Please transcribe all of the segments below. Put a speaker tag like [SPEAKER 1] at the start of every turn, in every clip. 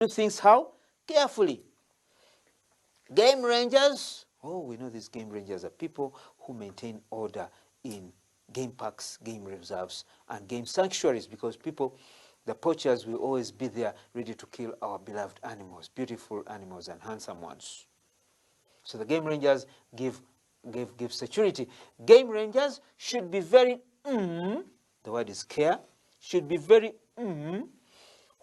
[SPEAKER 1] Do things how? Carefully. Game rangers, oh, we know these game rangers are people who maintain order in game parks, game reserves, and game sanctuaries, because people, the poachers, will always be there ready to kill our beloved animals, beautiful animals and handsome ones. So the game rangers give security. Game rangers should be very, the word is care, should be very,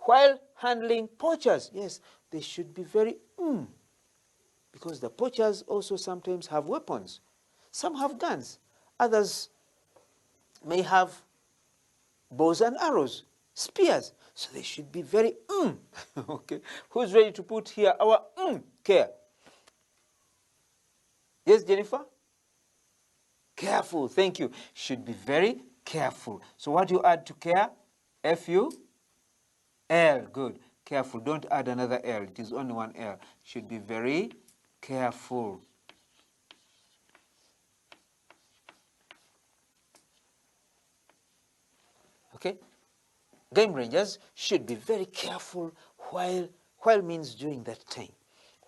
[SPEAKER 1] while handling poachers. Yes, they should be very, because the poachers also sometimes have weapons. Some have guns. Others may have bows and arrows, spears. So they should be very, okay. Who's ready to put here our care? Yes, Jennifer? Careful, thank you. Should be very careful. So what do you add to care? F-U-L, good. Careful, don't add another L. It is only one L. Should be very careful. Okay? Game rangers should be very careful while means during that time.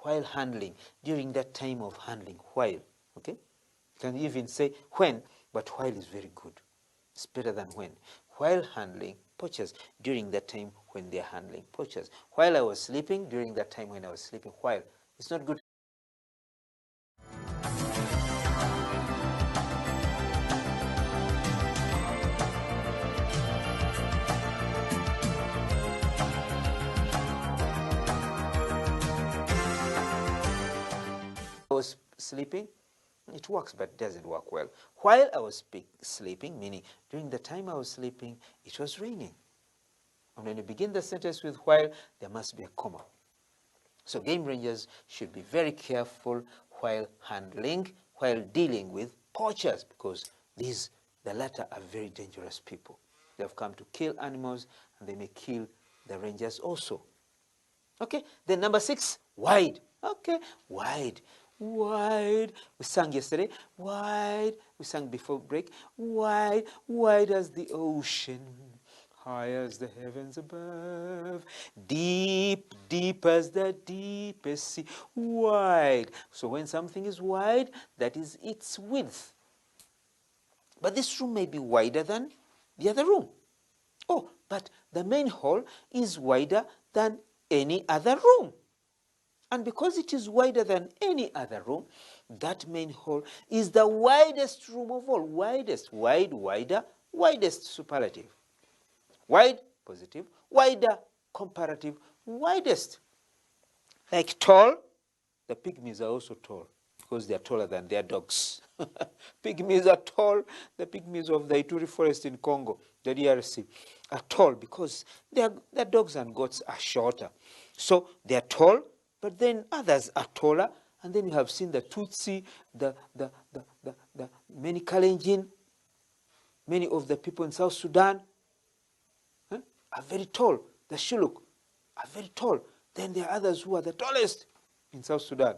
[SPEAKER 1] While handling, during that time of handling, while. Okay? You can even say when, but while is very good. It's better than when. While handling poachers, during that time when they're handling poachers. While I was sleeping, during that time when I was sleeping, while. It's not good. I was sleeping, it works, but it doesn't work well. While I was sleeping, meaning during the time I was sleeping, it was raining. And when you begin the sentence with while, there must be a comma. So game rangers should be very careful while handling, while dealing with poachers, because the latter are very dangerous people. They have come to kill animals, and they may kill the rangers also. Okay, then number 6, wide. Okay, wide. Wide. We sang yesterday. Wide. We sang before break. Wide. Wide as the ocean. High as the heavens above. Deep. Deep as the deepest sea. Wide. So when something is wide, that is its width. But this room may be wider than the other room. Oh, but the main hall is wider than any other room. And because it is wider than any other room, that main hall is the widest room of all. Widest, wide, wider, widest superlative. Wide, positive, wider, comparative, widest. Like tall, the pygmies are also tall because they are taller than their dogs. Pygmies are tall. The pygmies of the Ituri forest in Congo, the DRC, are tall because their dogs and goats are shorter. So they are tall, but then others are taller. And then you have seen the Tutsi, the many Kalenjin, many of the people in South Sudan are very tall. The Shuluk are very tall. Then there are others who are the tallest in South Sudan.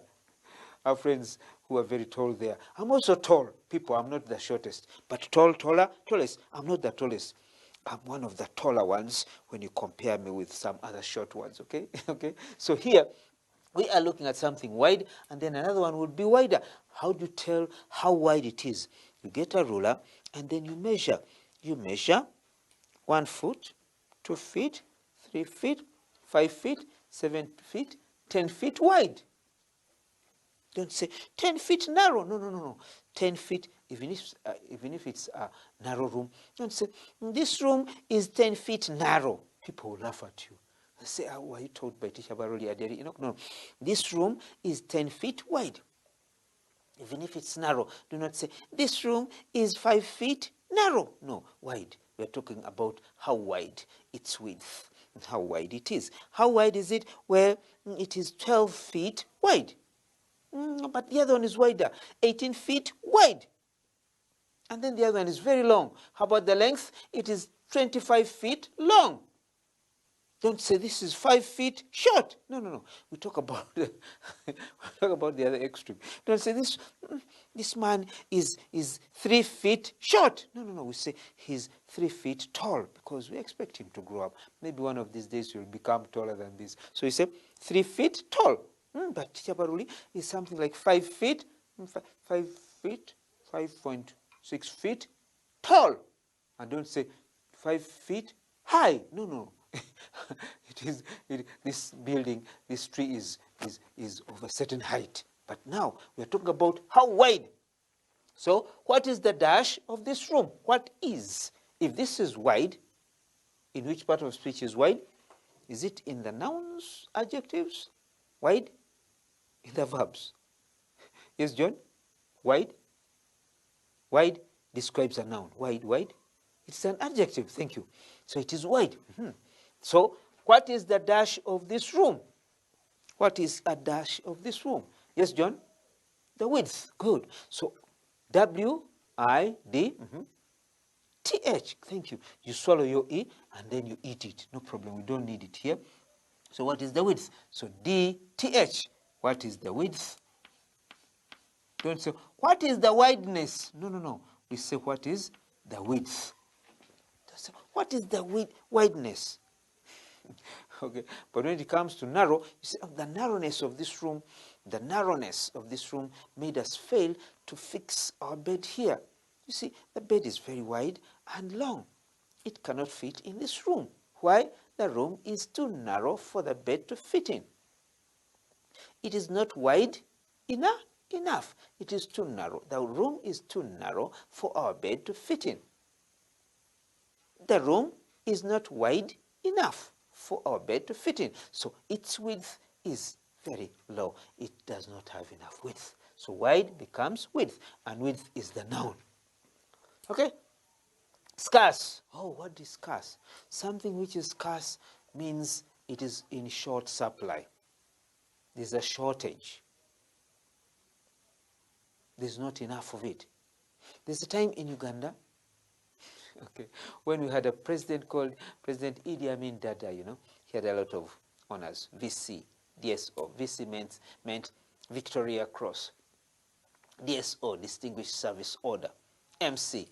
[SPEAKER 1] Our friends who are very tall there. I'm also tall. People, I'm not the shortest. But tall, taller, tallest. I'm not the tallest. I'm one of the taller ones when you compare me with some other short ones, okay? Okay. So here, we are looking at something wide, and then another one would be wider. How do you tell how wide it is? You get a ruler, and then you measure. You measure 1 foot, 2 feet, 3 feet, 5 feet, 7 feet, 10 feet wide. Don't say 10 feet narrow. No, no, no, no. 10 feet, even if it's a narrow room. Don't say, this room is 10 feet narrow. People will laugh at you. They say, were you told by Teacher Baroli Aderi? No. This room is 10 feet wide. Even if it's narrow, do not say, this room is 5 feet narrow. No, wide. We're talking about how wide its width and how wide it is. How wide is it? Well, it is 12 feet wide. But the other one is wider, 18 feet wide. And then the other one is very long. How about the length? It is 25 feet long. Don't say this is 5 feet short. No, no, no. We talk about the, we talk about the other extreme. Don't say this man is 3 feet short. No, no, no. We say he's 3 feet tall because we expect him to grow up. Maybe one of these days he'll become taller than this. So we say 3 feet tall. But Teacher Baruli is something like 5 feet, 5 feet, 5.6 feet tall. And don't say 5 feet high. No, no. This building, this tree is of a certain height. But now we are talking about how wide. So what is the dash of this room? What is? If this is wide, in which part of speech is wide? Is it in the nouns, adjectives? Wide? In the verbs? Yes, John? Wide? Wide describes a noun. Wide, wide. It's an adjective. Thank you. So it is wide. So what is the dash of this room? What is a dash of this room? Yes, John? The width. Good. So W-I-D-T-H. Thank you. You swallow your E and then you eat it. No problem. We don't need it here. So what is the width? So D-T-H. What is the width? Don't say, what is the wideness? No, no, no. We say, what is the width? Say, what is the wideness? Okay, but when it comes to narrow, you say, oh, the narrowness of this room made us fail to fix our bed here. You see, the bed is very wide and long. It cannot fit in this room. Why? The room is too narrow for the bed to fit in. It is not wide enough. It is too narrow. The room is too narrow for our bed to fit in. The room is not wide enough for our bed to fit in. So its width is very low. It does not have enough width. So wide becomes width, and width is the noun. Okay? Scarce. Oh, what is scarce? Something which is scarce means it is in short supply. There's a shortage. There's not enough of it. There's a time in Uganda, okay, when we had a president called President Idi Amin Dada, you know, he had a lot of honors, VC, DSO. VC meant Victoria Cross. DSO, Distinguished Service Order. MC,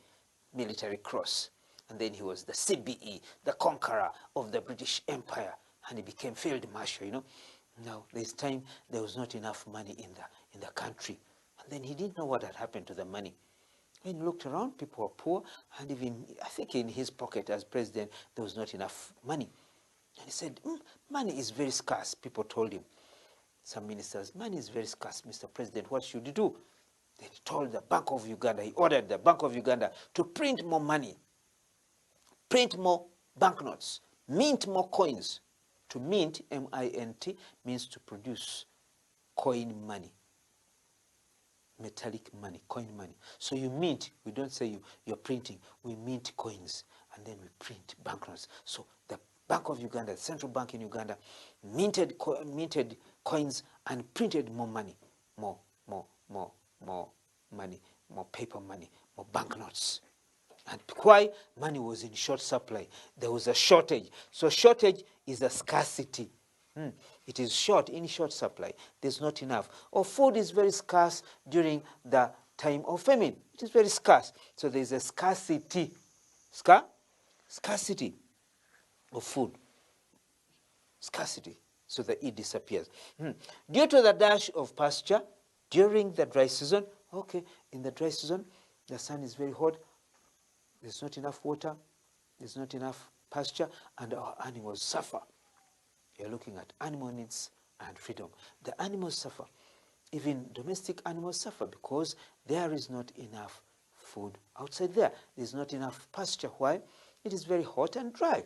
[SPEAKER 1] Military Cross. And then he was the CBE, the conqueror of the British Empire. And he became Field Marshal, you know. Now, this time, there was not enough money in the country. And then he didn't know what had happened to the money. When he looked around, people were poor, and even, I think in his pocket as president, there was not enough money. And he said, money is very scarce. People told him, some ministers, money is very scarce, Mr. President, what should you do? Then he told the Bank of Uganda, he ordered the Bank of Uganda to print more money, print more banknotes, mint more coins. To mint, M-I-N-T, means to produce coin money. Metallic money, coin money. So you mint, we don't say you're printing, we mint coins and then we print banknotes. So the Bank of Uganda, the central bank in Uganda, minted coins and printed more money, more money, more paper money, more banknotes. And why? Money was in short supply. There was a shortage. So shortage is a scarcity. It is in short supply. There's not enough. Or food is very scarce during the time of famine. It is very scarce. So there's a scarcity. Scarcity of food. Scarcity. So the E disappears. Due to the dash of pasture during the dry season. Okay, in the dry season, the sun is very hot. There's not enough water. There's not enough pasture. And our animals suffer. You're looking at animal needs and freedom. The animals suffer. Even domestic animals suffer because there is not enough food outside there. There's not enough pasture. Why? It is very hot and dry.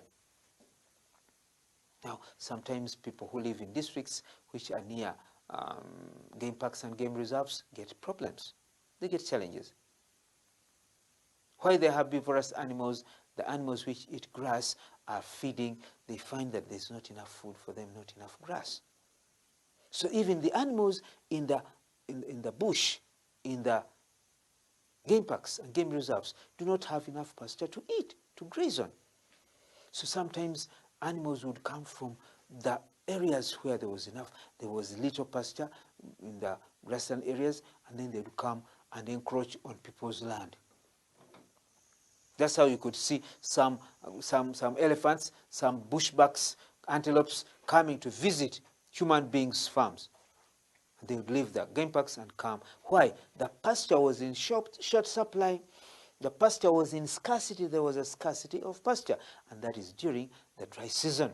[SPEAKER 1] Now, sometimes people who live in districts which are near game parks and game reserves get problems. They get challenges. Why the herbivorous animals, the animals which eat grass, are feeding, they find that there's not enough food for them, not enough grass. So even the animals in the bush, in the game parks and game reserves, do not have enough pasture to eat, to graze on. So sometimes animals would come from the areas where there was enough. There was little pasture in the grassland areas, and then they would come and encroach on people's land. That's how you could see some elephants, some bushbacks, antelopes coming to visit human beings' farms. They would leave the game parks and come. Why? The pasture was in short supply. The pasture was in scarcity. There was a scarcity of pasture, and that is during the dry season,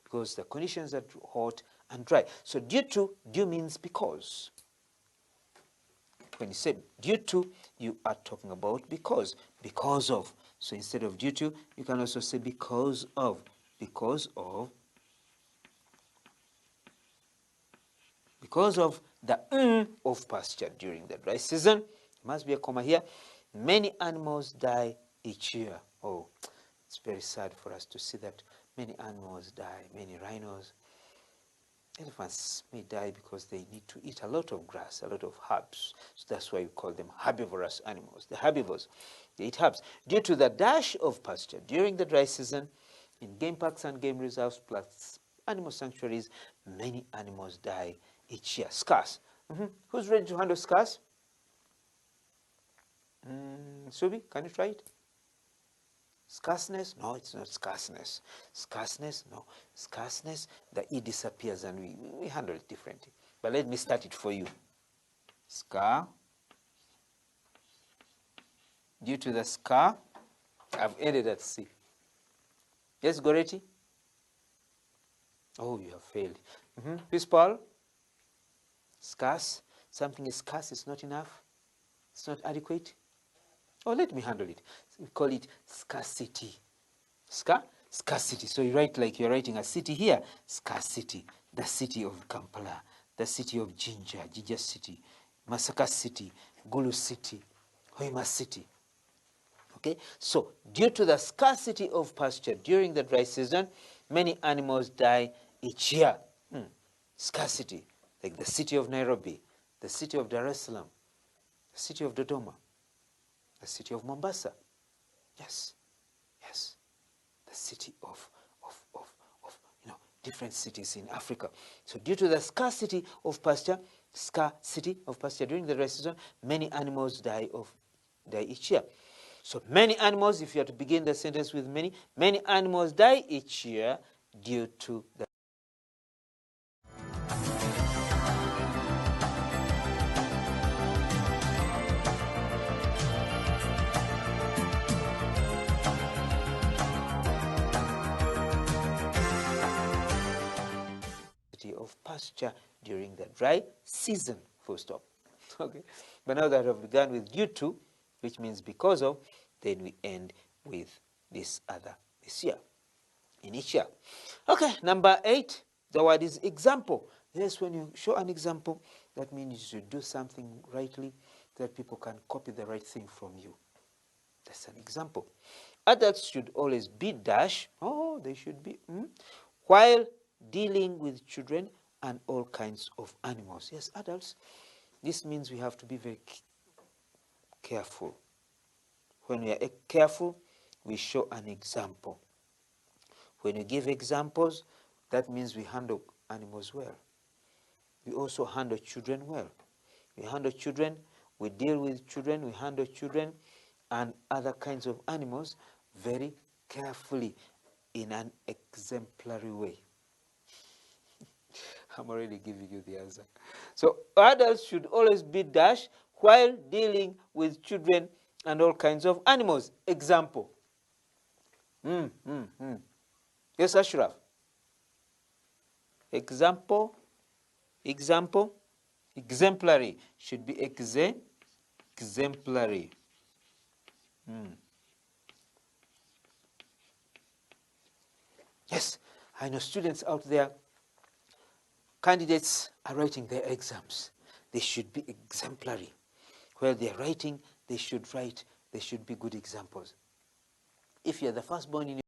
[SPEAKER 1] because the conditions are hot and dry. So due means because. When you say due to, you are talking about because of. So instead of due to, you can also say because of the of pasture during the dry season. There must be a comma here. Many animals die each year. Oh, it's very sad for us to see that many animals die. Many rhinos, elephants may die because they need to eat a lot of grass, a lot of herbs. So that's why we call them herbivorous animals. The herbivores, they eat herbs. Due to the dash of pasture during the dry season, in game parks and game reserves plus animal sanctuaries, many animals die each year. Scarce. Who's ready to handle scarce? Subi, can you try it? Scarceness? No, it's not scarceness. Scarceness? No. Scarceness, the E disappears and we handle it differently. But let me start it for you. Scar. Due to the scar, I've ended at C. Yes, Goretti? Oh, you have failed. Please, Paul. Scarce. Something is scarce, it's not enough. It's not adequate. Oh, let me handle it. We call it scarcity. Scarcity. So you write like you're writing a city here. Scarcity. The city of Kampala. The city of Jinja City. Masaka City. Gulu City. Hoima City. Okay? So, due to the scarcity of pasture during the dry season, many animals die each year. Scarcity. Like the city of Nairobi. The city of Dar es Salaam. The city of Dodoma. The city of Mombasa. Yes. The city of different cities in Africa. So due to the scarcity of pasture during the dry season, many animals die each year. So many animals, if you are to begin the sentence with many animals die each year due to the of pasture during the dry season, full stop. Okay, but now that I've begun with due to, which means because of, then we end with this year, in each year. Okay, number 8, the word is example. Yes, when you show an example, that means you should do something rightly, that people can copy the right thing from you. That's an example. Adults should always be dash. Oh, they should be. While dealing with children and all kinds of animals. Yes, adults. This means we have to be very careful. When we are careful, we show an example. When we give examples, that means we handle animals well. We also handle children well. We handle children, we deal with children, we handle children and other kinds of animals very carefully in an exemplary way. I'm already giving you the answer. So adults should always be dash while dealing with children and all kinds of animals. Example. Yes, Ashraf. Example. Exemplary should be exemplary. Yes, I know students out there, candidates are writing their exams. They should be exemplary. While they're writing, they should be good examples. If you're the firstborn in